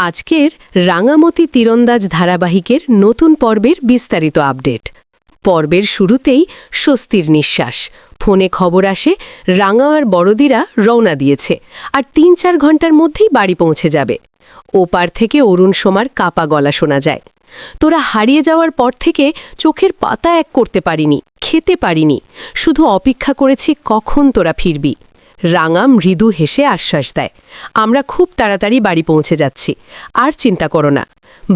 আজকের রাঙামতি তীরন্দাজ ধারাবাহিকের নতুন পর্বের বিস্তারিত আপডেট। পর্বের শুরুতেই স্বস্তির নিঃশ্বাস। ফোনে খবর আসে রাঙা আর বড়দিরা রওনা দিয়েছে আর ৩-৪ ঘন্টার মধ্যেই বাড়ি পৌঁছে যাবে। ওপার থেকে অরুণ সোমার কাপা গলা শোনা যায়। তোরা হারিয়ে যাওয়ার পর থেকে চোখের পাতা এক করতে পারিনি, খেতে পারিনি, শুধু অপেক্ষা করেছি কখন তোরা ফিরবি। রাঙা মৃদু হেসে আশ্বাস দেয়, আমরা খুব তাড়াতাড়ি বাড়ি পৌঁছে যাচ্ছি, আর চিন্তা করো না।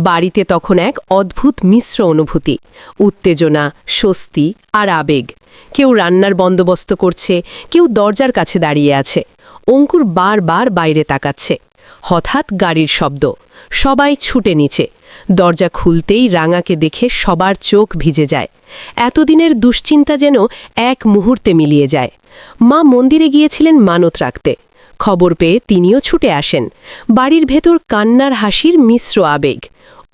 বাড়িতে তখন এক অদ্ভুত মিশ্র অনুভূতি, উত্তেজনা, স্বস্তি আর আবেগ। কেউ রান্নার বন্দোবস্ত করছে, কেউ দরজার কাছে দাঁড়িয়ে আছে। অঙ্কুর বারবার বাইরে তাকাচ্ছে। হঠাৎ গাড়ির শব্দ, সবাই ছুটে নিচে। দরজা খুলতেই রাঙাকে দেখে সবার চোখ ভিজে যায়। এতদিনের দুশ্চিন্তা যেন এক মুহূর্তে মিলিয়ে যায়। মা মন্দিরে গিয়েছিলেন মানত রাখতে। খবর পেয়ে তিনিও ছুটে আসেন। বাড়ির ভেতর কান্নার হাসির মিশ্র আবেগ।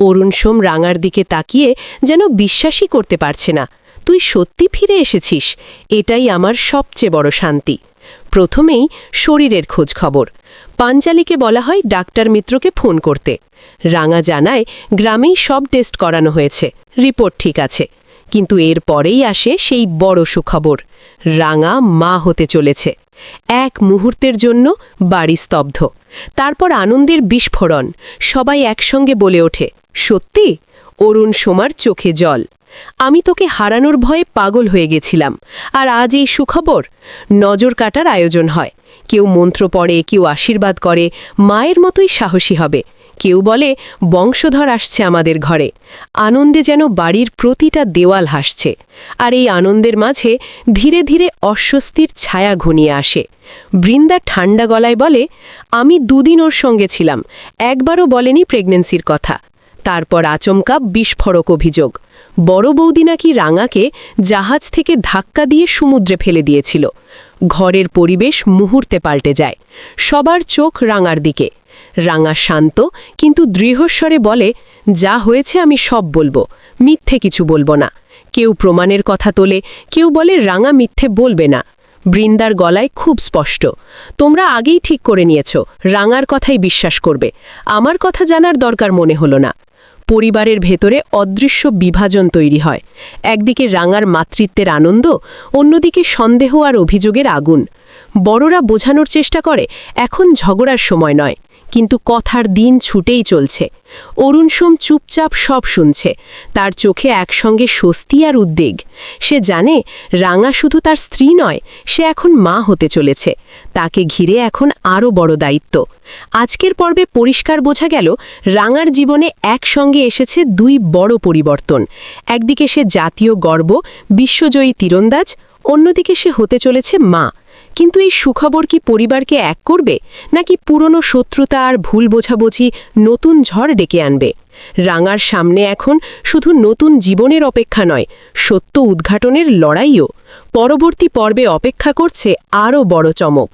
অরুণ সোম রাঙার দিকে তাকিয়ে যেন বিশ্বাসই করতে পারছে না। তুই সত্যি ফিরে এসেছিস, এটাই আমার সবচেয়ে বড় শান্তি। প্রথমেই শরীরের খোঁজ খবর। পাঞ্চালীকে বলা হয় ডাক্তার মিত্রকে ফোন করতে। রাঙা জানায় গ্রামেই সব টেস্ট করানো হয়েছে, রিপোর্ট ঠিক আছে। কিন্তু এর পরেই আসে সেই বড় সুখবর, রাঙা মা হতে চলেছে। এক মুহূর্তের জন্য বাড়ি স্তব্ধ। তারপর আনন্দের বিস্ফোরণ। সবাই একসঙ্গে বলে ওঠে, সত্যি? অরুণ সোমার চোখে জল। আমি তোকে হারানোর ভয়ে পাগল হয়ে গেছিলাম, আর আজ এই সুখবর। নজর কাটার আয়োজন হয়। কেউ মন্ত্র পড়ে, কেউ আশীর্বাদ করে, মায়ের মতোই সাহসী হবে। কেউ বলে বংশধর আসছে আমাদের ঘরে। আনন্দে যেন বাড়ির প্রতিটা দেওয়াল হাসছে। আর এই আনন্দের মাঝে ধীরে ধীরে অস্বস্তির ছায়া ঘনিয়ে আসে। বৃন্দা ঠান্ডা গলায় বলে, আমি 2 দিন ওর সঙ্গে ছিলাম, একবারও বলেনি প্রেগন্যান্সির কথা। তারপর আচমকা বিস্ফোরক অভিযোগ, বড় বৌদি নাকি রাঙাকে জাহাজ থেকে ধাক্কা দিয়ে সমুদ্রে ফেলে দিয়েছিল। ঘরের পরিবেশ মুহূর্তে পাল্টে যায়। সবার চোখ রাঙার দিকে। রাঙা শান্ত কিন্তু দৃঢ়স্বরে বলে, যা হয়েছে আমি সব বলবো, মিথ্যে কিছু বলবো না। কেউ প্রমাণের কথা তোলে, কেউ বলে রাঙা মিথ্যে বলবে না। বৃন্দার গলায় খুব স্পষ্ট, তোমরা আগেই ঠিক করে নিয়েছ রাঙার কথাই বিশ্বাস করবে, আমার কথা জানার দরকার মনে হলো না। পরিবারের ভেতরে অদৃশ্য বিভাজন তৈরি হয়। একদিকে রাঙার মাতৃত্বের আনন্দ, অন্যদিকে সন্দেহ আর অভিযোগের আগুন। বড়রা বোঝানোর চেষ্টা করে এখন ঝগড়ার সময় নয়, কিন্তু কথার দিন ছুটেই চলছে। অরুণ সোম চুপচাপ সব শুনছে। তার চোখে একসঙ্গে স্বস্তি আর উদ্বেগ। সে জানে রাঙা শুধু তার স্ত্রী নয়, সে এখন মা হতে চলেছে। তাকে ঘিরে এখন আরও বড় দায়িত্ব। আজকের পর্বে পরিষ্কার বোঝা গেল রাঙার জীবনে একসঙ্গে এসেছে 2 বড় পরিবর্তন। একদিকে সে জাতীয় গর্ব, বিশ্বজয়ী তীরন্দাজ, অন্যদিকে সে হতে চলেছে মা। কিন্তু এই সুখবর কি পরিবারকে এক করবে, নাকি পুরনো শত্রুতা আর ভুল বোঝাবুঝি নতুন ঝড় ডেকে আনবে? রাঙার সামনে এখন শুধু নতুন জীবনের অপেক্ষা নয়, সত্য উদ্ঘাটনের লড়াইও। পরবর্তী পর্বে অপেক্ষা করছে আরও বড় চমক।